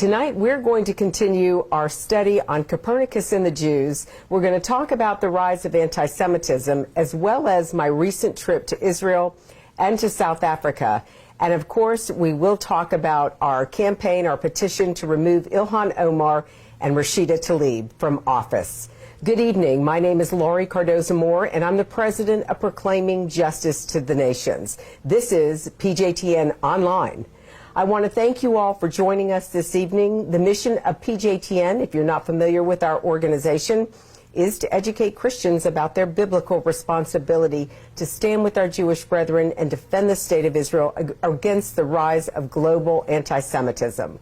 Tonight we're going to continue our study on Copernicus and the Jews. We're going to talk about the rise of anti-Semitism, as well as my recent trip to Israel and to South Africa. And of course, we will talk about our campaign, our petition to remove Ilhan Omar and Rashida Tlaib from office. Good evening. My name is Laurie Cardoza-Moore, and I'm the president of Proclaiming Justice to the Nations. This is PJTN Online. I want to thank you all for joining us this evening. The mission of PJTN, if you're not familiar with our organization, is to educate Christians about their biblical responsibility to stand with our Jewish brethren and defend the state of Israel against the rise of global anti-Semitism.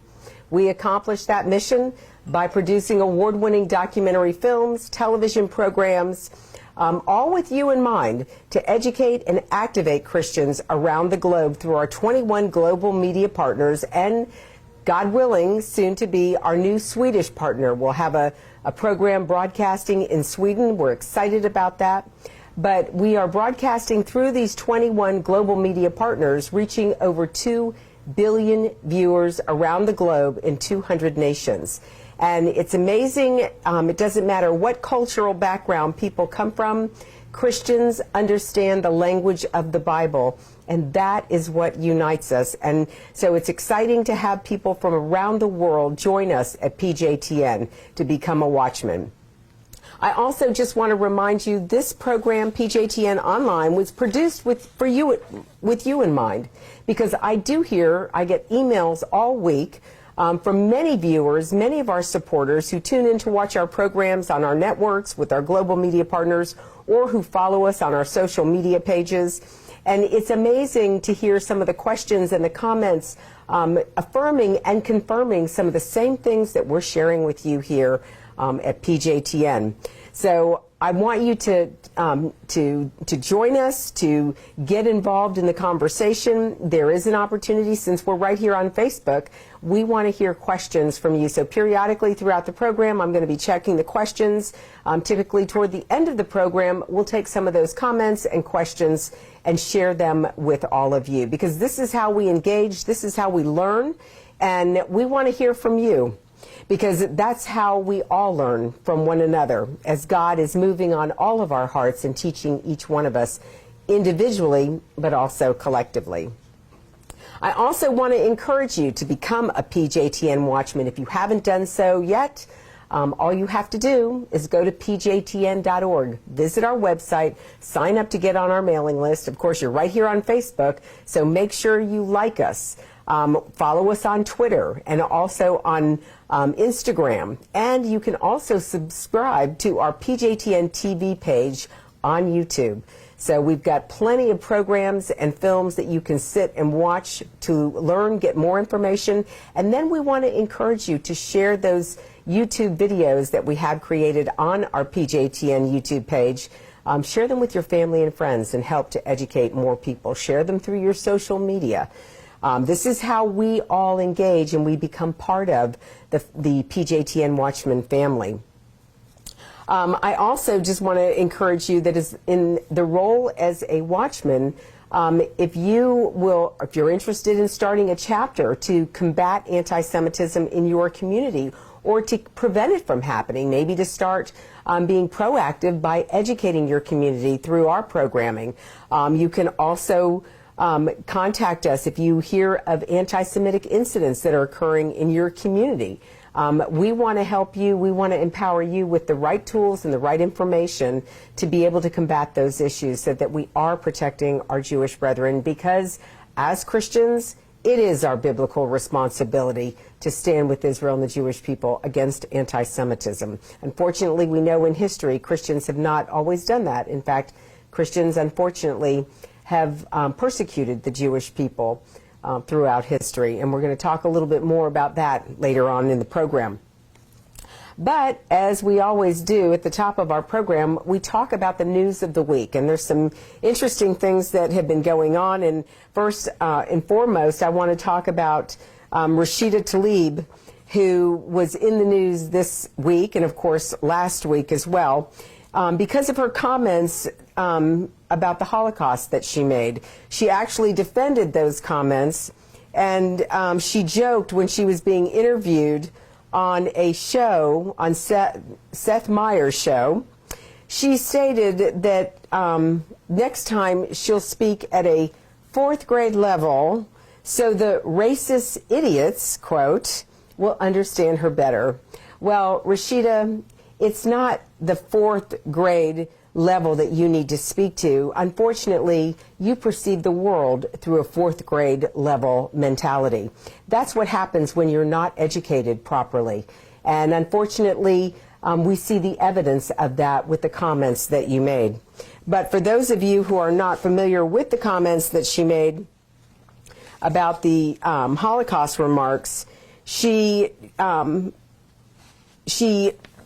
We accomplish that mission by producing award-winning documentary films, television programs, all with you in mind, to educate and activate Christians around the globe through our 21 global media partners and, God willing, soon to be our new Swedish partner. We'll have a program broadcasting in Sweden. We're excited about that. But we are broadcasting through these 21 global media partners, reaching over 2 billion viewers around the globe in 200 nations. And it's amazing. It doesn't matter what cultural background people come from. Christians understand the language of the Bible, and that is what unites us. And so it's exciting to have people from around the world join us at PJTN to become a watchman. I also just want to remind you, this program, PJTN Online, was produced with you in mind, because I get emails all week from many viewers, many of our supporters who tune in to watch our programs on our networks with our global media partners, or who follow us on our social media pages. And it's amazing to hear some of the questions and the comments affirming and confirming some of the same things that we're sharing with you here at PJTN. So I want you to join us, to get involved in the conversation. There is an opportunity, since we're right here on Facebook. We want to hear questions from you. So periodically throughout the program, I'm going to be checking the questions. Typically toward the end of the program, we'll take some of those comments and questions and share them with all of you, because this is how we engage, this is how we learn, and we want to hear from you, because that's how we all learn from one another, as God is moving on all of our hearts and teaching each one of us individually, but also collectively. I also want to encourage you to become a PJTN Watchman. If you haven't done so yet, all you have to do is go to pjtn.org, visit our website, sign up to get on our mailing list. Of course, you're right here on Facebook, so make sure you like us. Follow us on Twitter and also on Instagram. And you can also subscribe to our PJTN TV page on YouTube. So we've got plenty of programs and films that you can sit and watch to learn, get more information. And then we want to encourage you to share those YouTube videos that we have created on our PJTN YouTube page. Share them with your family and friends and help to educate more people. Share them through your social media. This is how we all engage and we become part of the PJTN Watchman family. I also just want to encourage you that is in the role as a watchman, if you're interested in starting a chapter to combat anti-Semitism in your community, or to prevent it from happening, maybe to start being proactive by educating your community through our programming. You can also contact us if you hear of anti-Semitic incidents that are occurring in your community. We want to help you. We want to empower you with the right tools and the right information to be able to combat those issues, so that we are protecting our Jewish brethren, because as Christians, it is our biblical responsibility to stand with Israel and the Jewish people against anti-Semitism. Unfortunately, we know in history Christians have not always done that. In fact, Christians, unfortunately, have persecuted the Jewish people throughout history, and we're going to talk a little bit more about that later on in the program. But as we always do at the top of our program, we talk about the news of the week, and there's some interesting things that have been going on. And first and foremost, I want to talk about Rashida Tlaib, who was in the news this week and of course last week as well, because of her comments about the Holocaust that she made. She actually defended those comments And she joked when she was being interviewed on a show, on Seth Meyers' show. She stated that next time she'll speak at a 4th grade level so the racist idiots, quote, will understand her better. Well, Rashida, it's not the 4th grade level that you need to speak to. Unfortunately, you perceive the world through a 4th grade level mentality. That's what happens when you're not educated properly. And unfortunately, we see the evidence of that with the comments that you made. But for those of you who are not familiar with the comments that she made about the Holocaust remarks, a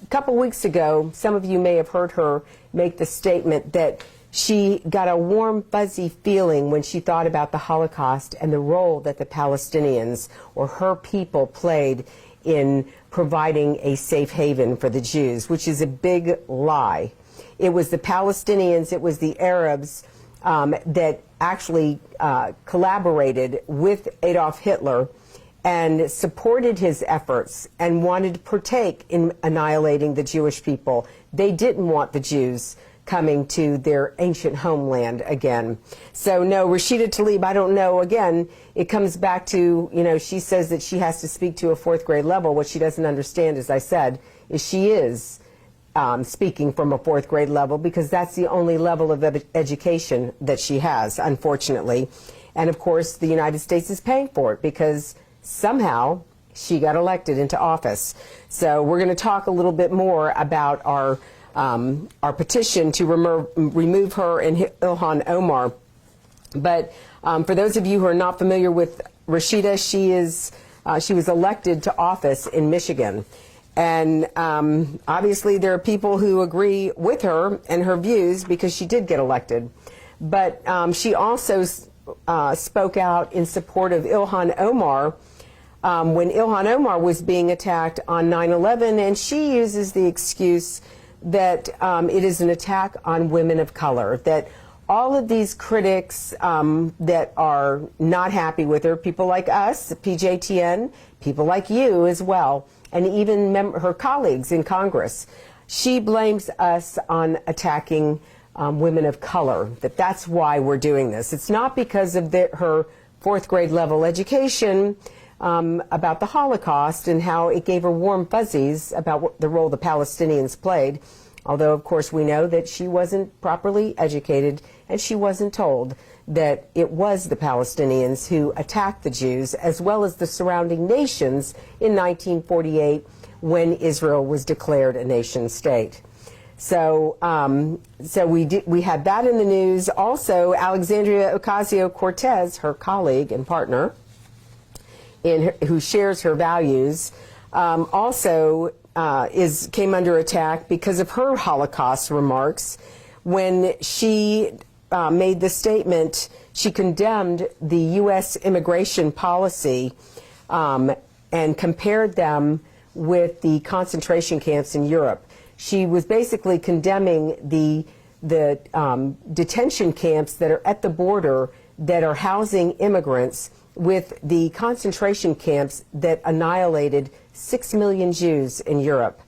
couple weeks ago, some of you may have heard her make the statement that she got a warm, fuzzy feeling when she thought about the Holocaust and the role that the Palestinians or her people played in providing a safe haven for the Jews, which is a big lie. It was the Palestinians, it was the Arabs that actually collaborated with Adolf Hitler and supported his efforts and wanted to partake in annihilating the Jewish people. They didn't want the Jews coming to their ancient homeland again. So no, Rashida Tlaib, I don't know. Again, it comes back to, she says that she has to speak to a 4th grade level. What she doesn't understand, as I said, is she is speaking from a 4th grade level because that's the only level of education that she has, unfortunately. And of course, the United States is paying for it because somehow she got elected into office. So we're going to talk a little bit more about our petition to remove her and Ilhan Omar. But for those of you who are not familiar with Rashida, she was elected to office in Michigan. And obviously there are people who agree with her and her views because she did get elected. But she also spoke out in support of Ilhan Omar when Ilhan Omar was being attacked on 9/11, and she uses the excuse that it is an attack on women of color, that all of these critics that are not happy with her, people like us, PJTN, people like you as well, and even her colleagues in Congress, she blames us on attacking women of color, that's why we're doing this. It's not because of her 4th grade level education about the Holocaust and how it gave her warm fuzzies about the role the Palestinians played, although of course we know that she wasn't properly educated and she wasn't told that it was the Palestinians who attacked the Jews as well as the surrounding nations in 1948 when Israel was declared a nation state. So, we had that in the news. Also, Alexandria Ocasio-Cortez, her colleague and partner, who shares her values, also came under attack because of her Holocaust remarks when she made the statement. She condemned the U.S. immigration policy and compared them with the concentration camps in Europe. She was basically condemning the detention camps that are at the border that are housing immigrants with the concentration camps that annihilated 6 million Jews in Europe.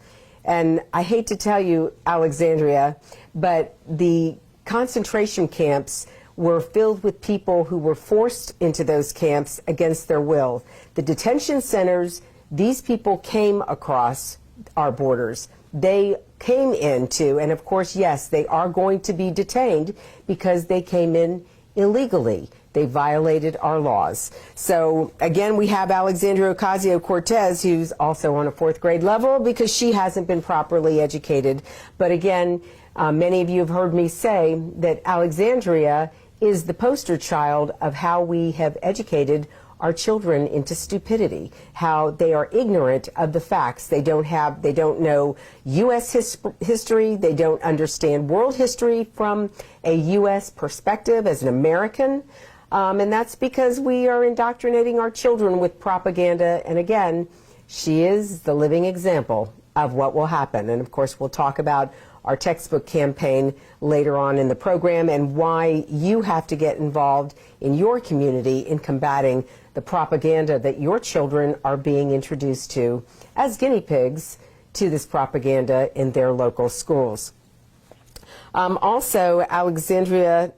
And I hate to tell you, Alexandria, but the concentration camps were filled with people who were forced into those camps against their will. The detention centers, these people came across our borders. They came into, and of course, yes, they are going to be detained because they came in illegally. They violated our laws. So again, we have Alexandria Ocasio-Cortez, who's also on a 4th grade level because she hasn't been properly educated. But again, many of you have heard me say that Alexandria is the poster child of how we have educated our children into stupidity, how they are ignorant of the facts. They don't know U.S. history. They don't understand world history from a U.S. perspective as an American. And that's because we are indoctrinating our children with propaganda. And again, she is the living example of what will happen. And of course, we'll talk about our textbook campaign later on in the program and why you have to get involved in your community in combating the propaganda that your children are being introduced to as guinea pigs to this propaganda in their local schools. Also, Alexandria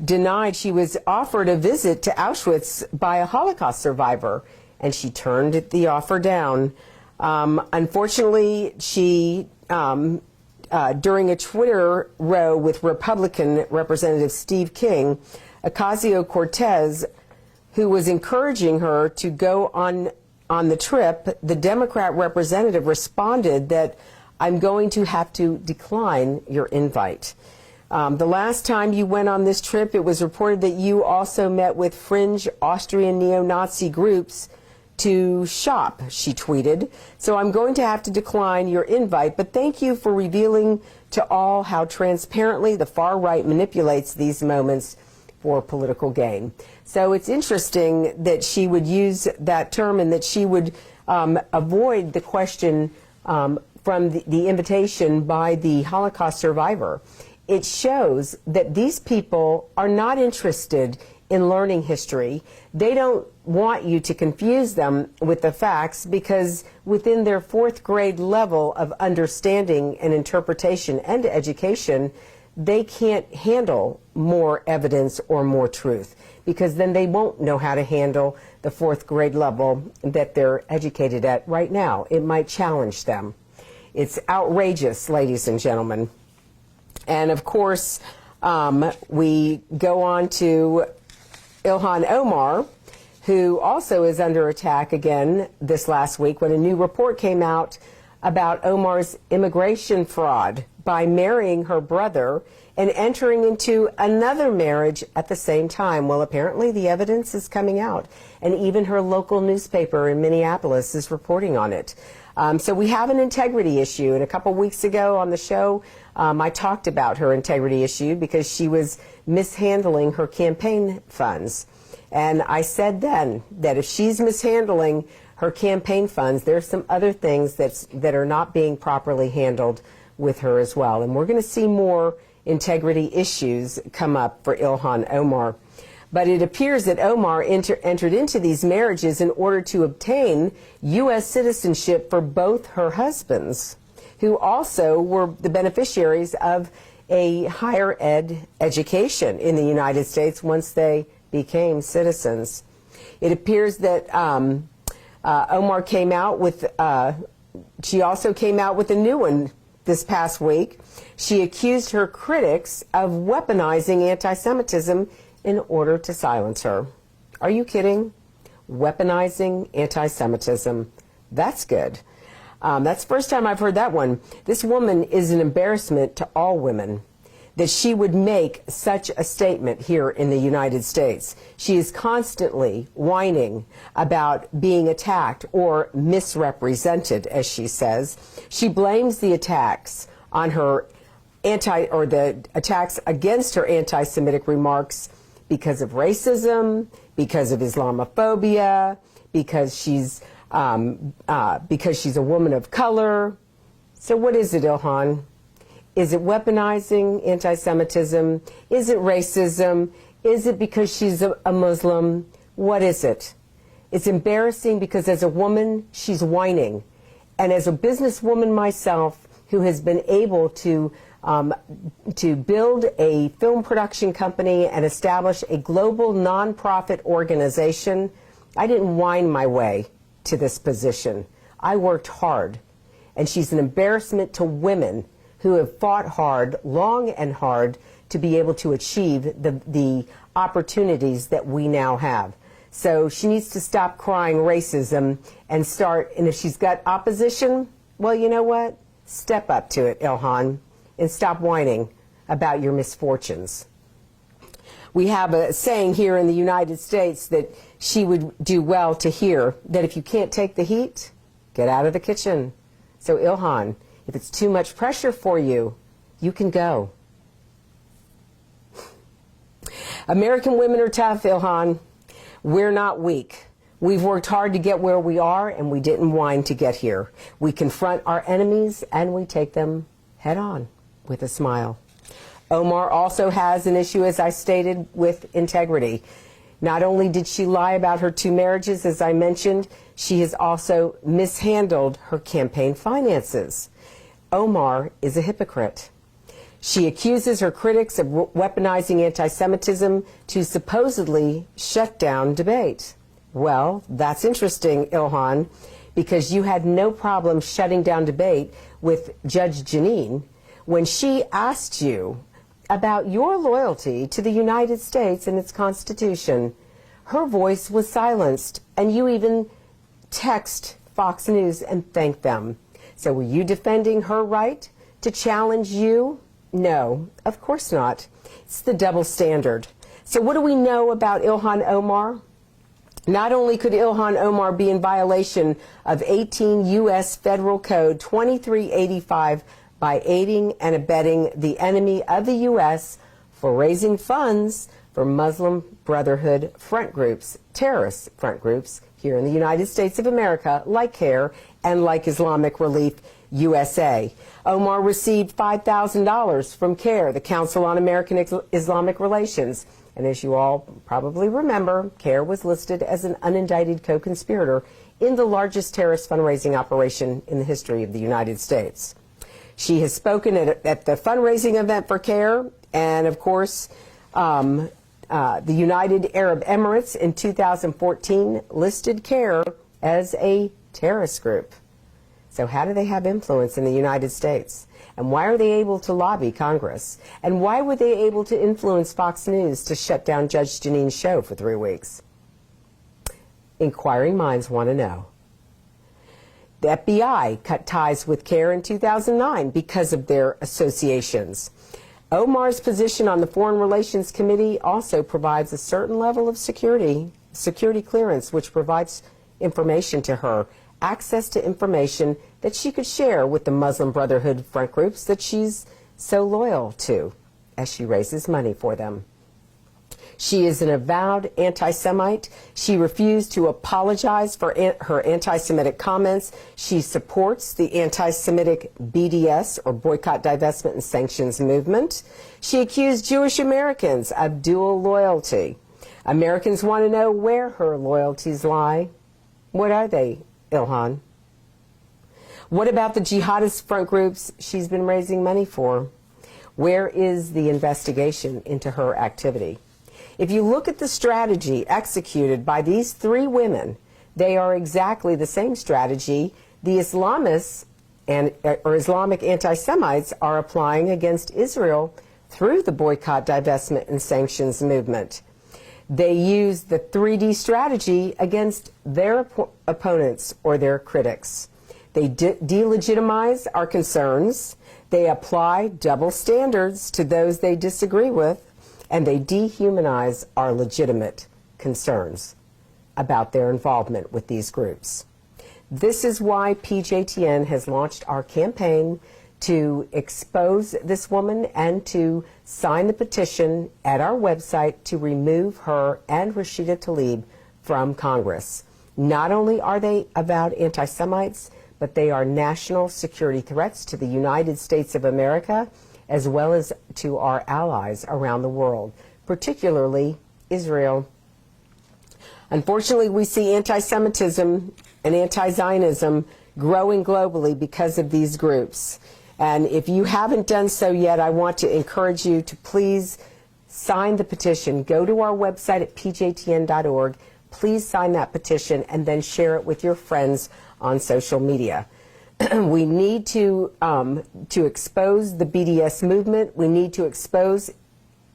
denied she was offered a visit to Auschwitz by a Holocaust survivor, and she turned the offer down. Unfortunately, she, during a Twitter row with Republican Representative Steve King, Ocasio-Cortez, who was encouraging her to go on the trip, the Democrat representative responded that, "I'm going to have to decline your invite." The last time you went on this trip, it was reported that you also met with fringe Austrian neo-Nazi groups to shop, she tweeted. "So I'm going to have to decline your invite, but thank you for revealing to all how transparently the far right manipulates these moments for political gain." So it's interesting that she would use that term and that she would avoid the question from the invitation by the Holocaust survivor. It shows that these people are not interested in learning history. They don't want you to confuse them with the facts, because within their fourth grade level of understanding and interpretation and education, they can't handle more evidence or more truth, because then they won't know how to handle the fourth grade level that they're educated at right now. It might challenge them. It's outrageous, ladies and gentlemen. And of course, we go on to Ilhan Omar, who also is under attack again this last week when a new report came out about Omar's immigration fraud by marrying her brother and entering into another marriage at the same time. Well, apparently the evidence is coming out, and even her local newspaper in Minneapolis is reporting on it. So we have an integrity issue, and a couple weeks ago on the show, I talked about her integrity issue because she was mishandling her campaign funds. And I said then that if she's mishandling her campaign funds, there's some other things that are not being properly handled with her as well. And we're going to see more integrity issues come up for Ilhan Omar. But it appears that Omar entered into these marriages in order to obtain U.S. citizenship for both her husbands, who also were the beneficiaries of a higher ed education in the United States once they became citizens. It appears that Omar came out with, she also came out with a new one this past week. She accused her critics of weaponizing anti-Semitism in order to silence her. Are you kidding? Weaponizing anti-Semitism. That's good. That's the first time I've heard that one. This woman is an embarrassment to all women, that she would make such a statement here in the United States. She is constantly whining about being attacked or misrepresented, as she says. She blames the attacks on her the attacks against her anti-Semitic remarks because of racism, because of Islamophobia, because she's a woman of color. So what is it, Ilhan? Is it weaponizing anti-Semitism? Is it racism? Is it because she's a Muslim? What is it? It's embarrassing because as a woman, she's whining. And as a businesswoman myself, who has been able to build a film production company and establish a global nonprofit organization, I didn't whine my way to this position. I worked hard. And she's an embarrassment to women who have fought hard, long and hard, to be able to achieve the opportunities that we now have. So she needs to stop crying racism and start, and if she's got opposition, well, you know what? Step up to it, Ilhan, and stop whining about your misfortunes. We have a saying here in the United States that she would do well to hear, that if you can't take the heat, get out of the kitchen. So Ilhan, if it's too much pressure for you, you can go. American women are tough, Ilhan. We're not weak. We've worked hard to get where we are, and we didn't whine to get here. We confront our enemies, and we take them head on with a smile. Omar also has an issue, as I stated, with integrity. Not only did she lie about her 2 marriages, as I mentioned, she has also mishandled her campaign finances. Omar is a hypocrite. She accuses her critics of weaponizing anti-Semitism to supposedly shut down debate. Well, that's interesting, Ilhan, because you had no problem shutting down debate with Judge Jeanine when she asked you about your loyalty to the United States and its Constitution. Her voice was silenced, and you even text Fox News and thanked them. So were you defending her right to challenge you? No, of course not. It's the double standard. So what do we know about Ilhan Omar? Not only could Ilhan Omar be in violation of 18 U.S. Federal Code 2385 by aiding and abetting the enemy of the U.S. for raising funds for Muslim Brotherhood front groups, terrorist front groups here in the United States of America, like CARE and like Islamic Relief USA. Omar received $5,000 from CARE, the Council on American Islamic Relations. And as you all probably remember, CARE was listed as an unindicted co-conspirator in the largest terrorist fundraising operation in the history of the United States. She has spoken at the fundraising event for CARE, and of course, the United Arab Emirates in 2014 listed CARE as a terrorist group. So how do they have influence in the United States? And why are they able to lobby Congress? And why were they able to influence Fox News to shut down Judge Jeanine's show for 3 weeks? Inquiring minds want to know. The FBI cut ties with CARE in 2009 because of their associations. Omar's position on the Foreign Relations Committee also provides a certain level of security clearance, which provides information to her, access to information that she could share with the Muslim Brotherhood front groups that she's so loyal to as she raises money for them. She is an avowed anti-Semite. She refused to apologize for her anti-Semitic comments. She supports the anti-Semitic BDS, or Boycott, Divestment, and Sanctions movement. She accused Jewish Americans of dual loyalty. Americans want to know where her loyalties lie. What are they, Ilhan? What about the jihadist front groups she's been raising money for? Where is the investigation into her activity? If you look at the strategy executed by these 3 women, they are exactly the same strategy the Islamists or Islamic anti-Semites are applying against Israel through the Boycott, Divestment, and Sanctions movement. They use the 3D strategy against their opponents or their critics. They delegitimize our concerns, they apply double standards to those they disagree with, and they dehumanize our legitimate concerns about their involvement with these groups. This is why PJTN has launched our campaign to expose this woman and to sign the petition at our website to remove her and Rashida Tlaib from Congress. Not only are they avowed anti-Semites, but they are national security threats to the United States of America, as well as to our allies around the world, particularly Israel. Unfortunately, we see anti-Semitism and anti-Zionism growing globally because of these groups. And if you haven't done so yet, I want to encourage you to please sign the petition. Go to our website at pjtn.org. Please sign that petition and then share it with your friends on social media. We need to expose the BDS movement. We need to expose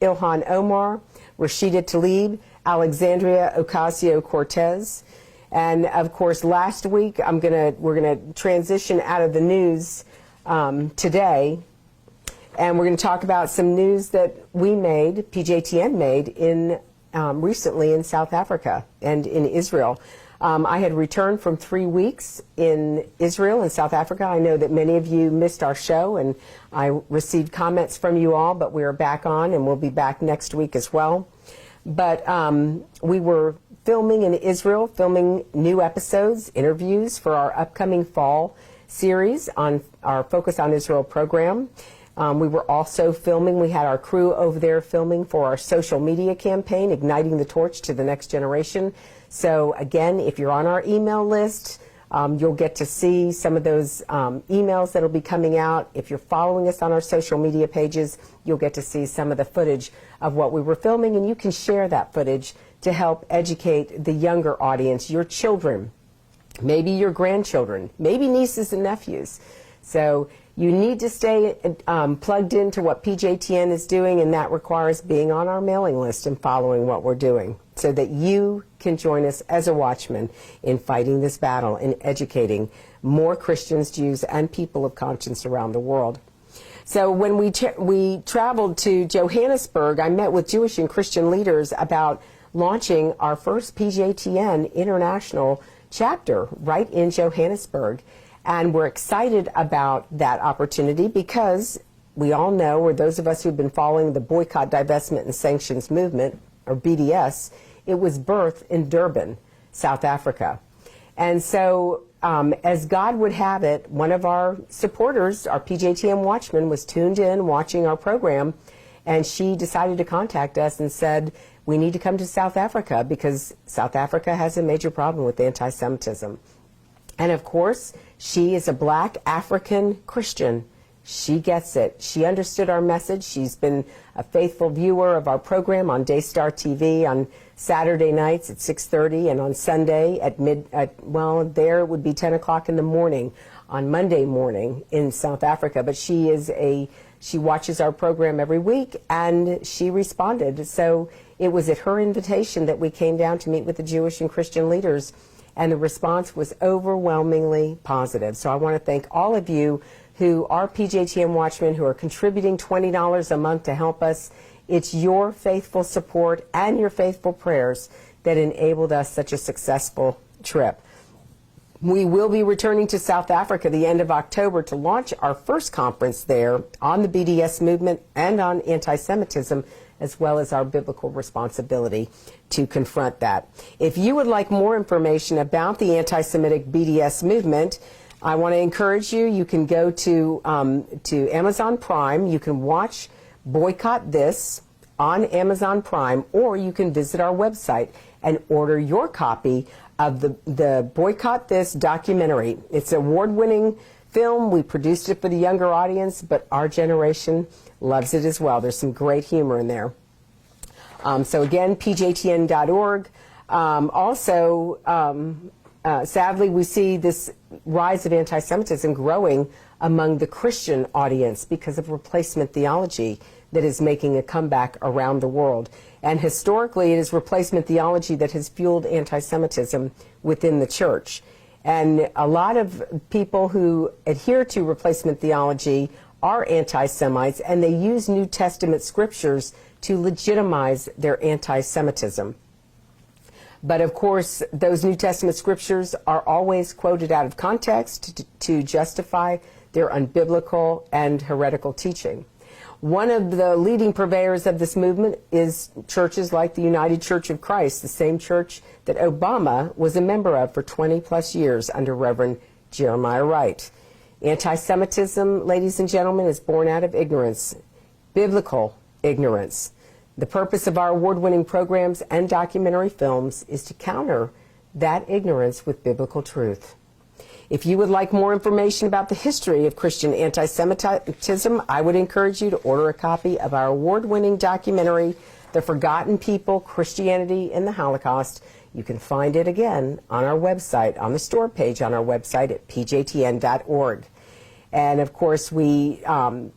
Ilhan Omar, Rashida Tlaib, Alexandria Ocasio-Cortez. And of course, last week, we're gonna transition out of the news today, and we're going to talk about some news that we made, PJTN made, in recently in South Africa and in Israel. I had returned from 3 weeks in Israel and South Africa. I know that many of you missed our show, and I received comments from you all, but we are back on, and we'll be back next week as well. But we were filming in Israel, filming new episodes, interviews for our upcoming fall series on our Focus on Israel program. We were also filming. We had our crew over there filming for our social media campaign, Igniting the Torch to the Next Generation. So again, if you're on our email list, you'll get to see some of those emails that will be coming out. If you're following us on our social media pages, you'll get to see some of the footage of what we were filming, and you can share that footage to help educate the younger audience, your children, maybe your grandchildren, maybe nieces and nephews. So you need to stay plugged into what PJTN is doing, and that requires being on our mailing list and following what we're doing so that you can join us as a watchman in fighting this battle and educating more Christians, Jews, and people of conscience around the world. So when we traveled to Johannesburg, I met with Jewish and Christian leaders about launching our first PJTN international chapter right in Johannesburg. And we're excited about that opportunity because we all know, or those of us who've been following the Boycott, Divestment, and Sanctions Movement, or BDS, it was birthed in Durban, South Africa. And so, as God would have it, one of our supporters, our PJTN Watchman, was tuned in watching our program, and she decided to contact us and said, we need to come to South Africa because South Africa has a major problem with anti-Semitism. And of course, she is a black African Christian. She gets it. She understood our message. She's been a faithful viewer of our program on Daystar TV on Saturday nights at 6:30 and on Sunday at there it would be 10 o'clock in the morning on Monday morning in South Africa. But she watches our program every week, and she responded. So it was at her invitation that we came down to meet with the Jewish and Christian leaders, and the response was overwhelmingly positive. So I want to thank all of you who are PJTN Watchmen, who are contributing $20 a month to help us. It's your faithful support and your faithful prayers that enabled us such a successful trip. We will be returning to South Africa the end of October to launch our first conference there on the BDS movement and on anti-Semitism, as well as our biblical responsibility to confront that. If you would like more information about the anti-Semitic BDS movement, I want to encourage you, you can go to Amazon Prime. You can watch Boycott This on Amazon Prime, or you can visit our website and order your copy of the Boycott This documentary. It's an award-winning film. We produced it for the younger audience, but our generation loves it as well. There's some great humor in there. So again, pjtn.org. Sadly, we see this rise of anti-Semitism growing among the Christian audience because of replacement theology that is making a comeback around the world. And historically, it is replacement theology that has fueled anti-Semitism within the church. And a lot of people who adhere to replacement theology are anti-Semites, and they use New Testament scriptures to legitimize their anti-Semitism. But of course, those New Testament scriptures are always quoted out of context to justify their unbiblical and heretical teaching. One of the leading purveyors of this movement is churches like the United Church of Christ, the same church that Obama was a member of for 20 plus years under Reverend Jeremiah Wright. Anti-Semitism, ladies and gentlemen, is born out of ignorance, biblical ignorance. The purpose of our award-winning programs and documentary films is to counter that ignorance with biblical truth. If you would like more information about the history of Christian anti-Semitism, I would encourage you to order a copy of our award-winning documentary, The Forgotten People, Christianity in the Holocaust. You can find it again on our website, on the store page on our website at pjtn.org. And of course, it'll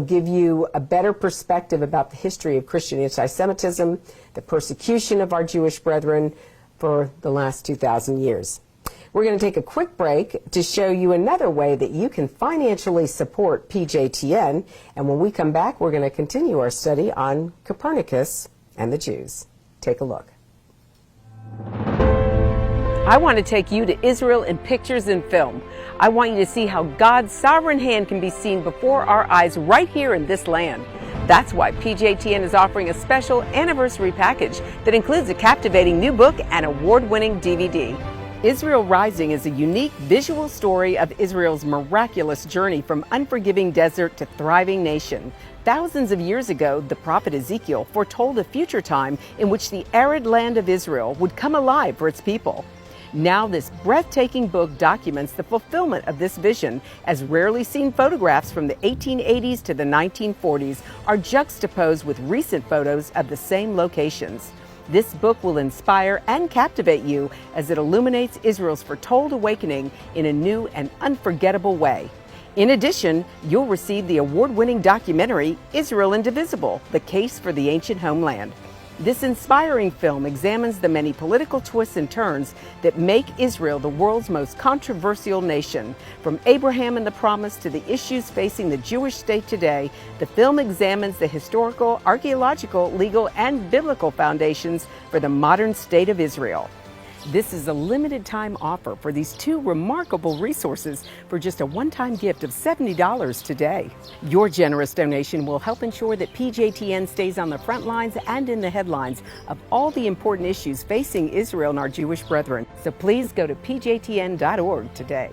give you a better perspective about the history of Christian anti-Semitism, the persecution of our Jewish brethren for the last 2,000 years. We're going to take a quick break to show you another way that you can financially support PJTN. And when we come back, we're going to continue our study on Copernicus and the Jews. Take a look. I want to take you to Israel in pictures and film. I want you to see how God's sovereign hand can be seen before our eyes right here in this land. That's why PJTN is offering a special anniversary package that includes a captivating new book and award-winning DVD. Israel Rising is a unique visual story of Israel's miraculous journey from unforgiving desert to thriving nation. Thousands of years ago, the prophet Ezekiel foretold a future time in which the arid land of Israel would come alive for its people. Now this breathtaking book documents the fulfillment of this vision, as rarely seen photographs from the 1880s to the 1940s are juxtaposed with recent photos of the same locations. This book will inspire and captivate you as it illuminates Israel's foretold awakening in a new and unforgettable way. In addition, you'll receive the award-winning documentary, Israel Indivisible: The Case for the Ancient Homeland. This inspiring film examines the many political twists and turns that make Israel the world's most controversial nation. From Abraham and the Promise to the issues facing the Jewish state today, the film examines the historical, archaeological, legal, and biblical foundations for the modern state of Israel. This is a limited time offer for these two remarkable resources for just a one-time gift of $70 today. Your generous donation will help ensure that PJTN stays on the front lines and in the headlines of all the important issues facing Israel and our Jewish brethren. So please go to pjtn.org today.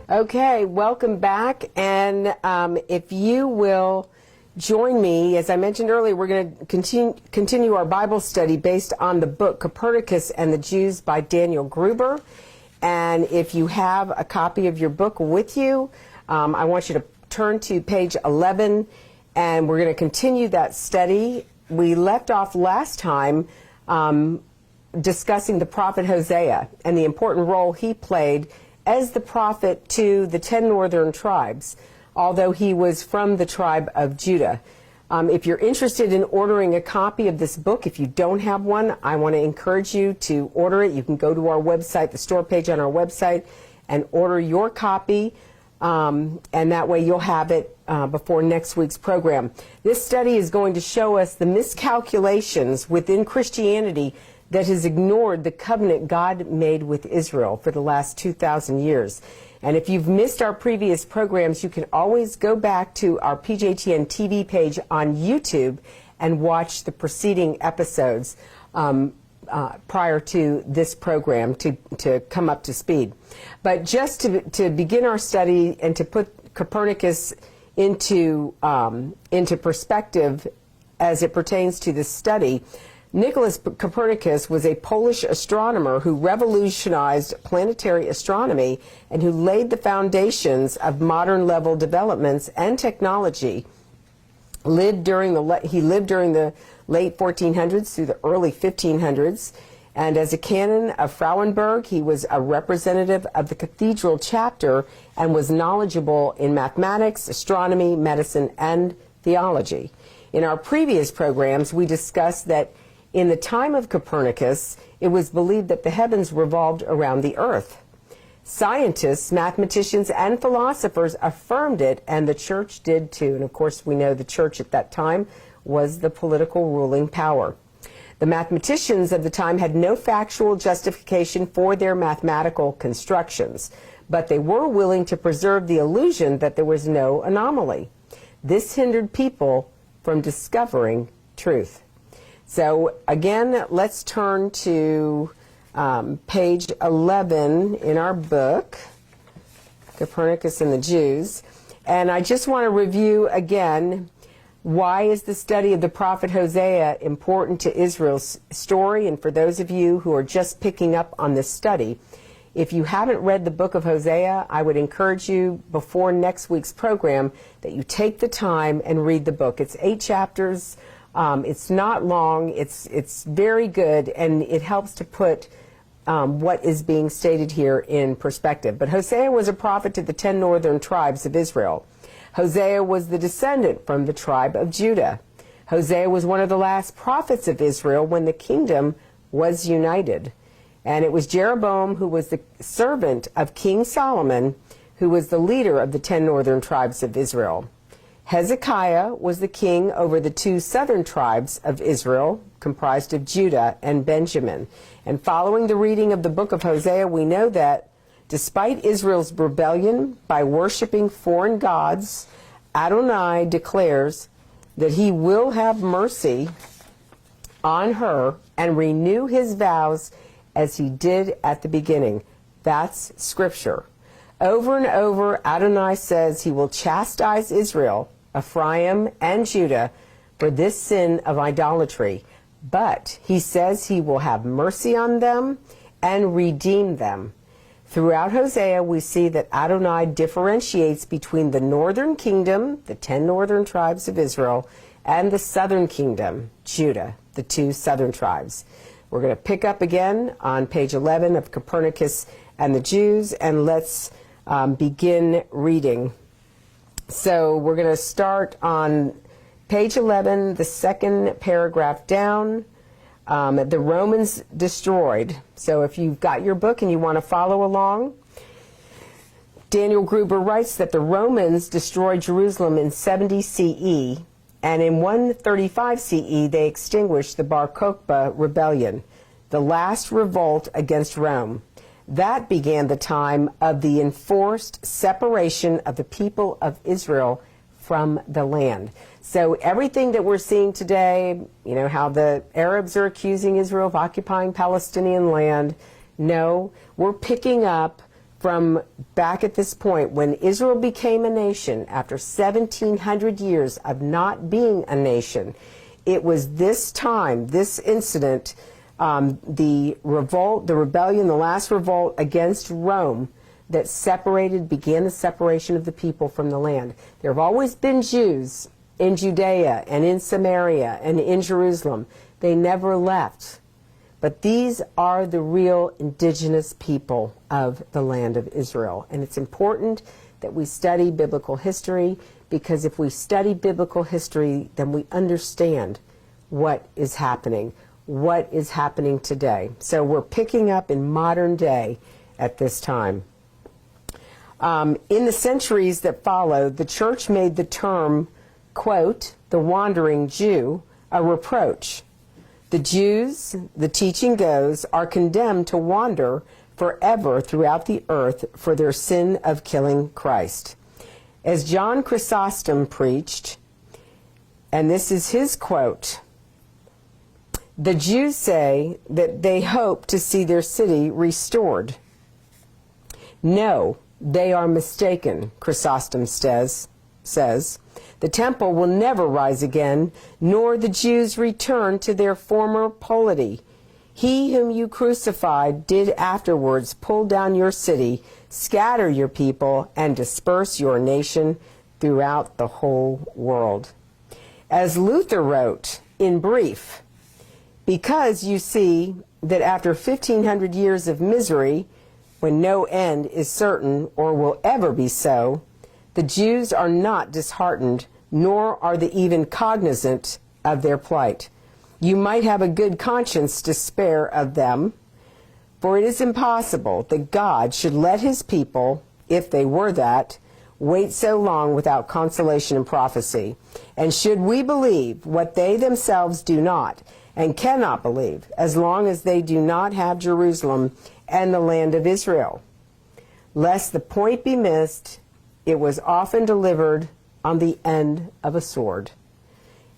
Okay, welcome back. And if you will join me, as I mentioned earlier, we're going to continue our Bible study based on the book Copernicus and the Jews by Daniel Gruber. And if you have a copy of your book with you, I want you to turn to page 11, and we're going to continue that study. We left off last time discussing the prophet Hosea and the important role he played as the prophet to the 10 northern tribes, although he was from the tribe of Judah. If you're interested in ordering a copy of this book, if you don't have one, I want to encourage you to order it. You can go to our website, the store page on our website, and order your copy, and that way you'll have it before next week's program. This study is going to show us the miscalculations within Christianity that has ignored the covenant God made with Israel for the last 2,000 years. And if you've missed our previous programs, you can always go back to our PJTN TV page on YouTube and watch the preceding episodes prior to this program to come up to speed. But just to begin our study and to put Copernicus into perspective as it pertains to this study, Nicholas Copernicus was a Polish astronomer who revolutionized planetary astronomy and who laid the foundations of modern level developments and technology. He lived during the late 1400s through the early 1500s, and as a canon of Frauenburg, he was a representative of the cathedral chapter and was knowledgeable in mathematics, astronomy, medicine, and theology. In our previous programs, we discussed that in the time of Copernicus, it was believed that the heavens revolved around the earth. Scientists, mathematicians, and philosophers affirmed it, and the church did too. And of course, we know the church at that time was the political ruling power. The mathematicians of the time had no factual justification for their mathematical constructions, but they were willing to preserve the illusion that there was no anomaly. This hindered people from discovering truth. So again, let's turn to page 11 in our book, Copernicus and the Jews. And I just want to review again, why is the study of the prophet Hosea important to Israel's story? And for those of you who are just picking up on this study, if you haven't read the book of Hosea, I would encourage you before next week's program that you take the time and read the book. It's 8 chapters. It's not long, it's very good, and it helps to put what is being stated here in perspective. But Hosea was a prophet to the 10 northern tribes of Israel. Hosea was the descendant from the tribe of Judah. Hosea was one of the last prophets of Israel when the kingdom was united. And it was Jeroboam, who was the servant of King Solomon, who was the leader of the 10 northern tribes of Israel. Hezekiah was the king over the 2 southern tribes of Israel, comprised of Judah and Benjamin. And following the reading of the book of Hosea, we know that despite Israel's rebellion by worshiping foreign gods, Adonai declares that he will have mercy on her and renew his vows as he did at the beginning. That's Scripture. Over and over, Adonai says he will chastise Israel, Ephraim, and Judah for this sin of idolatry. But he says he will have mercy on them and redeem them. Throughout Hosea, we see that Adonai differentiates between the northern kingdom, the 10 northern tribes of Israel, and the southern kingdom, Judah, the 2 southern tribes. We're going to pick up again on page 11 of Copernicus and the Jews, and let's begin reading. So we're going to start on page 11, the second paragraph down. The Romans destroyed. So if you've got your book and you want to follow along, Daniel Gruber writes that the Romans destroyed Jerusalem in 70 CE, and in 135 CE they extinguished the Bar Kokhba rebellion, the last revolt against Rome. That began the time of the enforced separation of the people of Israel from the land. So everything that we're seeing today, you know, how the Arabs are accusing Israel of occupying Palestinian land, no, we're picking up from back at this point when Israel became a nation after 1,700 years of not being a nation. It was this time, this incident, the revolt, the rebellion, the last revolt against Rome that began the separation of the people from the land. There have always been Jews in Judea and in Samaria and in Jerusalem. They never left. But these are the real indigenous people of the land of Israel. And it's important that we study biblical history, because if we study biblical history, then we understand what is happening today. So we're picking up in modern day at this time. In the centuries that followed, the church made the term, quote, the wandering Jew, a reproach. The Jews, the teaching goes, are condemned to wander forever throughout the earth for their sin of killing Christ. As John Chrysostom preached, and this is his quote, the Jews say that they hope to see their city restored. No, they are mistaken, Chrysostom says. The temple will never rise again, nor the Jews return to their former polity. He whom you crucified did afterwards pull down your city, scatter your people, and disperse your nation throughout the whole world. As Luther wrote, in brief, because you see that after 1,500 years of misery, when no end is certain or will ever be so, the Jews are not disheartened, nor are they even cognizant of their plight. You might have a good conscience to spare of them, for it is impossible that God should let his people, if they were that, wait so long without consolation and prophecy. And should we believe what they themselves do not, and cannot believe, as long as they do not have Jerusalem and the land of Israel? Lest the point be missed, it was often delivered on the end of a sword.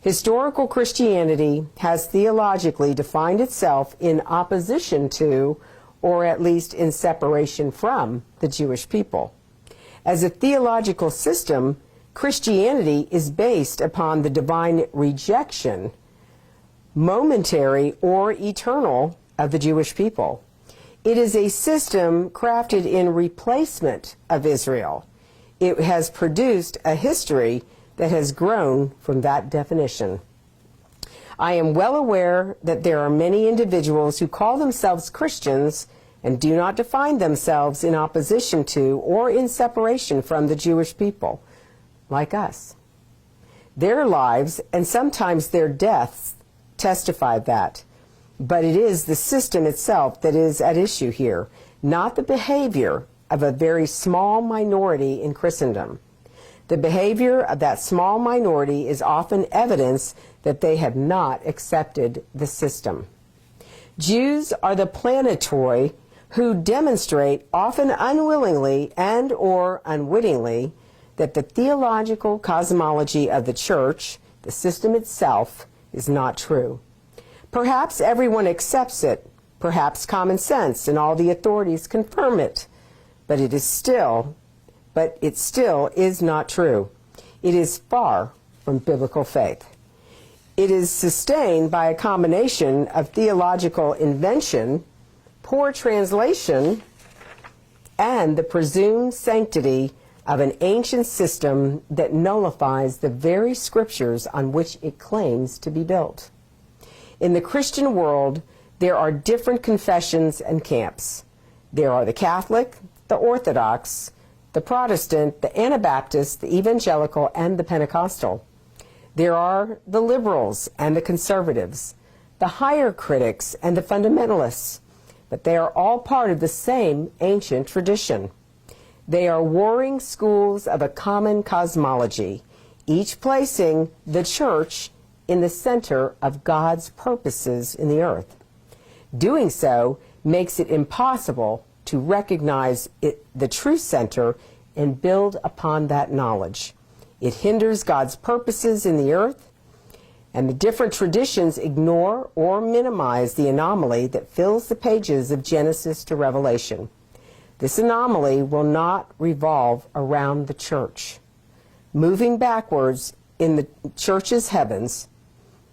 Historical Christianity has theologically defined itself in opposition to, or at least in separation from, the Jewish people. As a theological system, Christianity is based upon the divine rejection, momentary or eternal, of the Jewish people. It is a system crafted in replacement of Israel. It has produced a history that has grown from that definition. I am well aware that there are many individuals who call themselves Christians and do not define themselves in opposition to or in separation from the Jewish people, like us. Their lives, and sometimes their deaths, testify that. But it is the system itself that is at issue here, not the behavior of a very small minority in Christendom. The behavior of that small minority is often evidence that they have not accepted the system. Jews are the planetoi who demonstrate, often unwillingly and or unwittingly, that the theological cosmology of the church, the system itself, is not true. Perhaps everyone accepts it, perhaps common sense, and all the authorities confirm it. But it still is not true. It is far from biblical faith. It is sustained by a combination of theological invention, poor translation, and the presumed sanctity of an ancient system that nullifies the very scriptures on which it claims to be built. In the Christian world, there are different confessions and camps. There are the Catholic, the Orthodox, the Protestant, the Anabaptist, the Evangelical, and the Pentecostal. There are the liberals and the conservatives, the higher critics and the fundamentalists, but they are all part of the same ancient tradition. They are warring schools of a common cosmology, each placing the church in the center of God's purposes in the earth. Doing so makes it impossible to recognize the true center and build upon that knowledge. It hinders God's purposes in the earth, and the different traditions ignore or minimize the anomaly that fills the pages of Genesis to Revelation. This anomaly will not revolve around the church. Moving backwards in the church's heavens,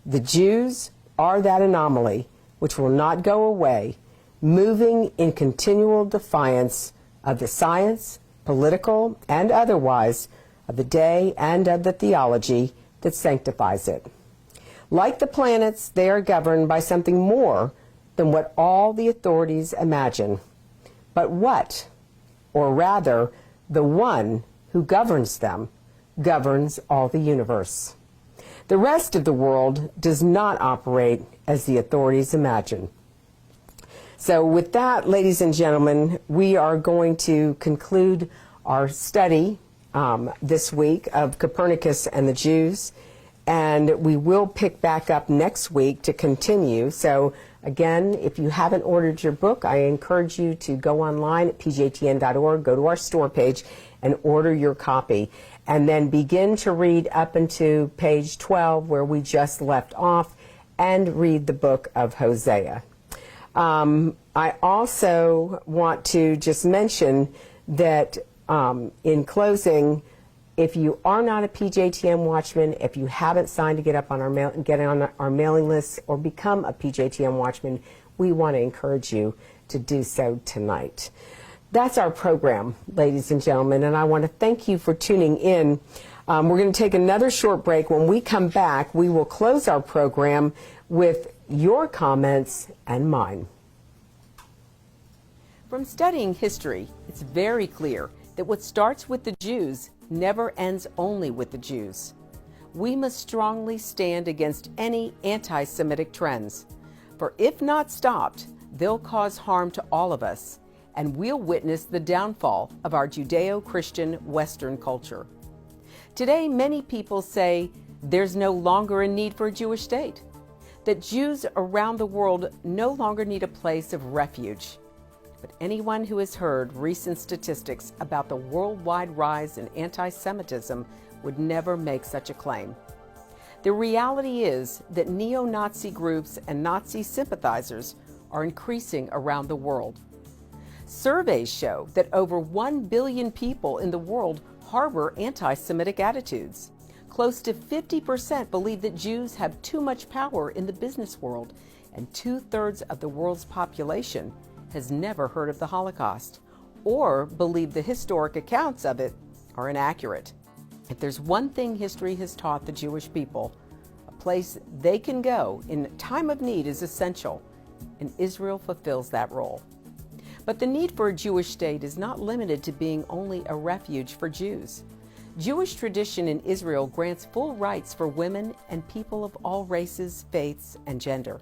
the Jews are that anomaly which will not go away, moving in continual defiance of the science, political and otherwise, of the day and of the theology that sanctifies it. Like the planets, they are governed by something more than what all the authorities imagine. But what, or rather, the one who governs them, governs all the universe. The rest of the world does not operate as the authorities imagine. So with that, ladies and gentlemen, we are going to conclude our study this week of Copernicus and the Jews, and we will pick back up next week to continue. So again, if you haven't ordered your book, I encourage you to go online at pjtn.org, go to our store page, and order your copy. And then begin to read up into page 12, where we just left off, and read the book of Hosea. I also want to just mention that in closing, if you are not a PJTN watchman, if you haven't signed to get on our mailing list or become a PJTN watchman, we want to encourage you to do so tonight. That's our program, ladies and gentlemen, and I want to thank you for tuning in. We're going to take another short break. When we come back, we will close our program with your comments and mine. From studying history, it's very clear that what starts with the Jews never ends only with the Jews. We must strongly stand against any anti-Semitic trends, for if not stopped, they'll cause harm to all of us, and we'll witness the downfall of our Judeo-Christian Western culture. Today, many people say there's no longer a need for a Jewish state, that Jews around the world no longer need a place of refuge. But anyone who has heard recent statistics about the worldwide rise in anti-Semitism would never make such a claim. The reality is that neo-Nazi groups and Nazi sympathizers are increasing around the world. Surveys show that over 1 billion people in the world harbor anti-Semitic attitudes. Close to 50% believe that Jews have too much power in the business world, and 2/3 of the world's population has never heard of the Holocaust or believe the historic accounts of it are inaccurate. If there's one thing history has taught the Jewish people, a place they can go in time of need is essential, and Israel fulfills that role. But the need for a Jewish state is not limited to being only a refuge for Jews. Jewish tradition in Israel grants full rights for women and people of all races, faiths, and gender.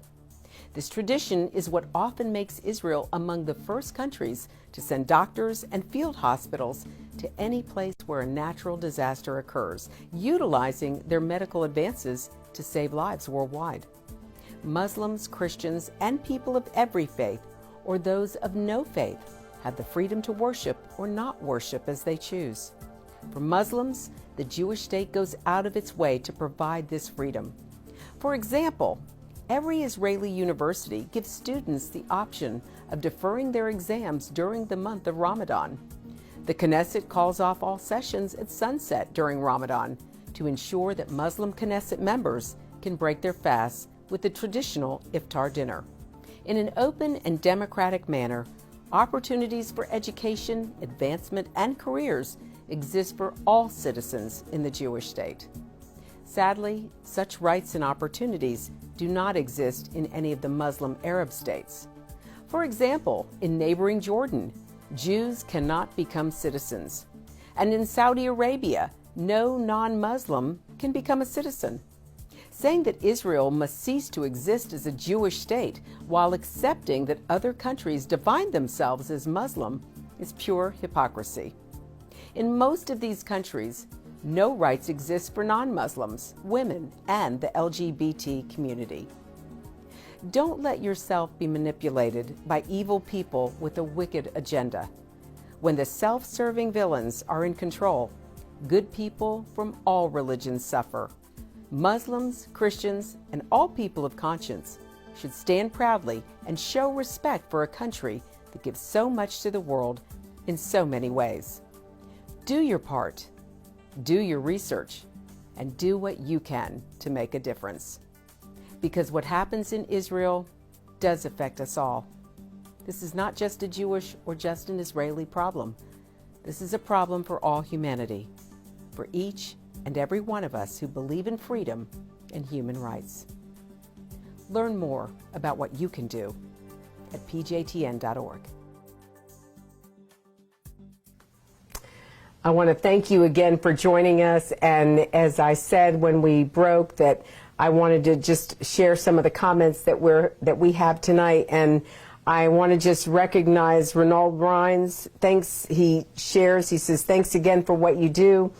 This tradition is what often makes Israel among the first countries to send doctors and field hospitals to any place where a natural disaster occurs, utilizing their medical advances to save lives worldwide. Muslims, Christians, and people of every faith, or those of no faith, have the freedom to worship or not worship as they choose. For Muslims, the Jewish state goes out of its way to provide this freedom. For example, Every Israeli university gives students the option of deferring their exams during the month of Ramadan. The Knesset calls off all sessions at sunset during Ramadan to ensure that Muslim Knesset members can break their fasts with the traditional iftar dinner. In an open and democratic manner, opportunities for education, advancement, and careers exist for all citizens in the Jewish state. Sadly, such rights and opportunities do not exist in any of the Muslim Arab states. For example, in neighboring Jordan, Jews cannot become citizens. And in Saudi Arabia, no non-Muslim can become a citizen. Saying that Israel must cease to exist as a Jewish state while accepting that other countries define themselves as Muslim is pure hypocrisy. In most of these countries, no rights exist for non-Muslims, women, and the LGBT community. Don't let yourself be manipulated by evil people with a wicked agenda. When the self-serving villains are in control, good people from all religions suffer. Muslims, Christians, and all people of conscience should stand proudly and show respect for a country that gives so much to the world in so many ways. Do your part, do your research, and do what you can to make a difference. Because what happens in Israel does affect us all. This is not just a Jewish or just an Israeli problem. This is a problem for all humanity, for each and every one of us who believe in freedom and human rights. Learn more about what you can do at pjtn.org. I want to thank you again for joining us. And as I said when we broke, that I wanted to just share some of the comments that we have tonight. And I want to just recognize Ronald Rhines. Thanks, he shares. He says, thanks again for what you do.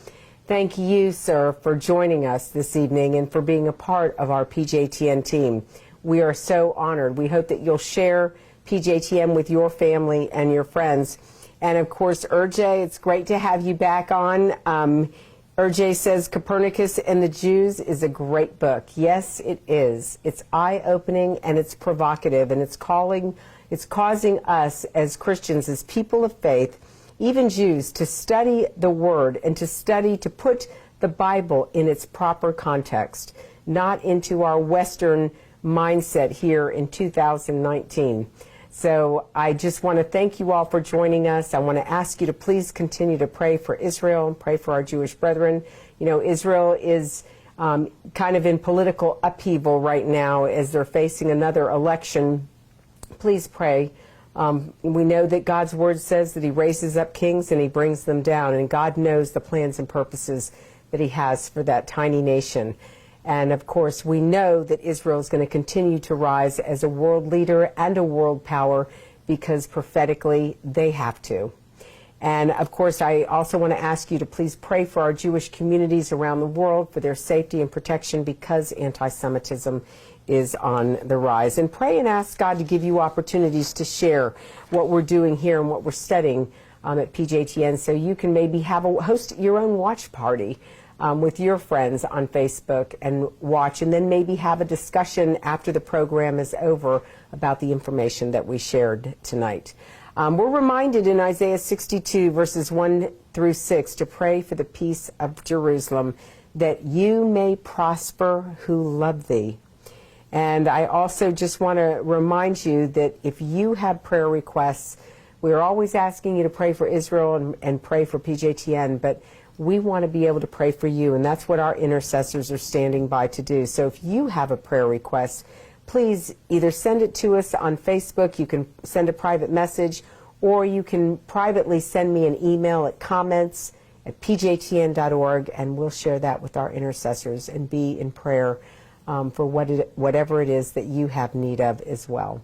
Thank you, sir, for joining us this evening and for being a part of our PJTN team. We are so honored. We hope that you'll share PJTN with your family and your friends. And of course, Urjay, it's great to have you back on. Urjay says Copernicus and the Jews is a great book. Yes, it is. It's eye-opening and it's provocative, and it's causing us as Christians, as people of faith, even Jews, to study the Word and to put the Bible in its proper context, not into our Western mindset here in 2019. So I just want to thank you all for joining us. I want to ask you to please continue to pray for Israel and pray for our Jewish brethren. You know, Israel is kind of in political upheaval right now as they're facing another election. Please pray. We know that God's word says that he raises up kings and he brings them down, and God knows the plans and purposes that he has for that tiny nation. And of course, we know that Israel is going to continue to rise as a world leader and a world power because prophetically they have to. And of course, I also want to ask you to please pray for our Jewish communities around the world for their safety and protection because anti-Semitism is on the rise. And pray and ask God to give you opportunities to share what we're doing here and what we're studying at PJTN, so you can maybe host your own watch party with your friends on Facebook and watch, and then maybe have a discussion after the program is over about the information that we shared tonight. We're reminded in Isaiah 62 verses 1 through 6 to pray for the peace of Jerusalem, that you may prosper who love thee. And I also just want to remind you that if you have prayer requests, we're always asking you to pray for Israel and pray for PJTN, but we want to be able to pray for you, and that's what our intercessors are standing by to do. So if you have a prayer request, please either send it to us on Facebook, you can send a private message, or you can privately send me an email at comments@pjtn.org, and we'll share that with our intercessors and be in prayer for whatever it is that you have need of as well.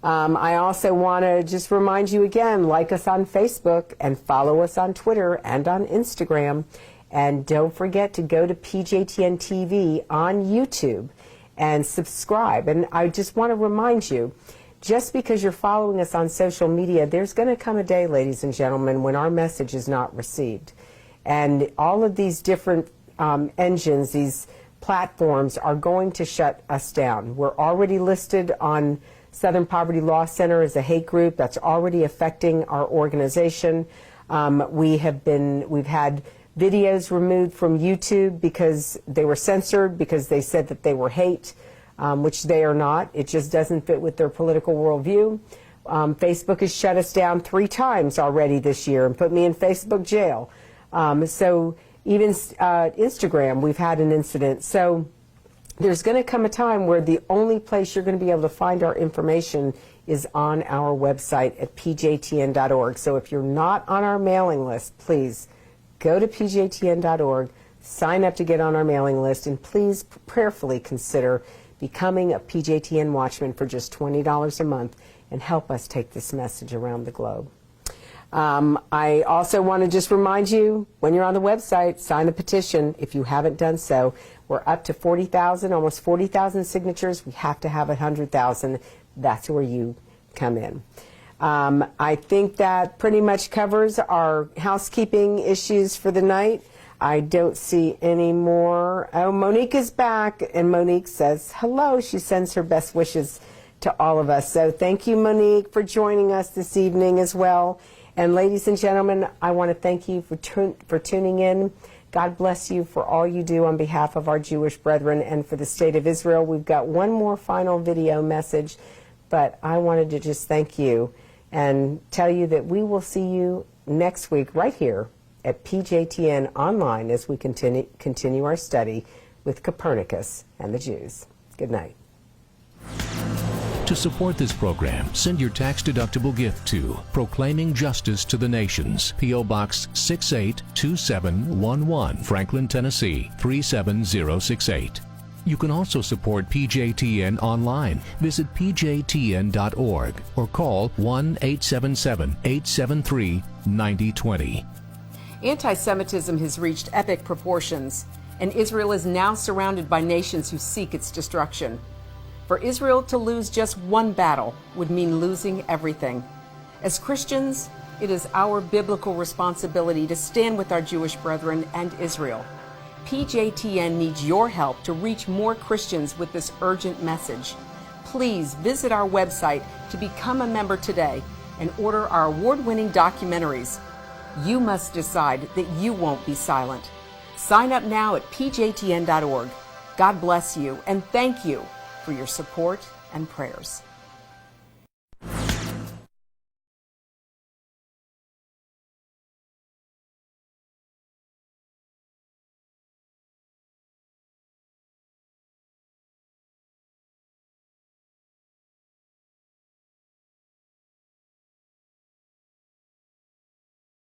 I also want to just remind you again, like us on Facebook and follow us on Twitter and on Instagram. And don't forget to go to PJTN TV on YouTube and subscribe. And I just want to remind you, just because you're following us on social media, there's going to come a day, ladies and gentlemen, when our message is not received. And all of these different engines, these platforms are going to shut us down. We're already listed on Southern Poverty Law Center as a hate group. That's already affecting our organization. We've had videos removed from YouTube because they were censored, because they said that they were hate, which they are not. It just doesn't fit with their political worldview. Facebook has shut us down 3 times already this year and put me in Facebook jail. So even Instagram, we've had an incident. So there's going to come a time where the only place you're going to be able to find our information is on our website at pjtn.org. So if you're not on our mailing list, please go to pjtn.org, sign up to get on our mailing list, and please prayerfully consider becoming a PJTN Watchman for just $20 a month and help us take this message around the globe. I also want to just remind you, when you're on the website, sign the petition if you haven't done so. We're up to 40,000, almost 40,000 signatures. We have to have 100,000. That's where you come in. I think that pretty much covers our housekeeping issues for the night. I don't see any more. Oh, Monique is back, and Monique says hello. She sends her best wishes to all of us. So thank you, Monique, for joining us this evening as well. And ladies and gentlemen, I want to thank you for tuning in. God bless you for all you do on behalf of our Jewish brethren and for the state of Israel. We've got one more final video message, but I wanted to just thank you and tell you that we will see you next week right here at PJTN online as we continue our study with Copernicus and the Jews. Good night. To support this program, send your tax-deductible gift to Proclaiming Justice to the Nations, P.O. Box 682711, Franklin, Tennessee 37068. You can also support PJTN online. Visit pjtn.org or call 1-877-873-9020. Anti-Semitism has reached epic proportions, and Israel is now surrounded by nations who seek its destruction. For Israel to lose just one battle would mean losing everything. As Christians, it is our biblical responsibility to stand with our Jewish brethren and Israel. PJTN needs your help to reach more Christians with this urgent message. Please visit our website to become a member today and order our award-winning documentaries. You must decide that you won't be silent. Sign up now at pjtn.org. God bless you, and thank you for your support and prayers.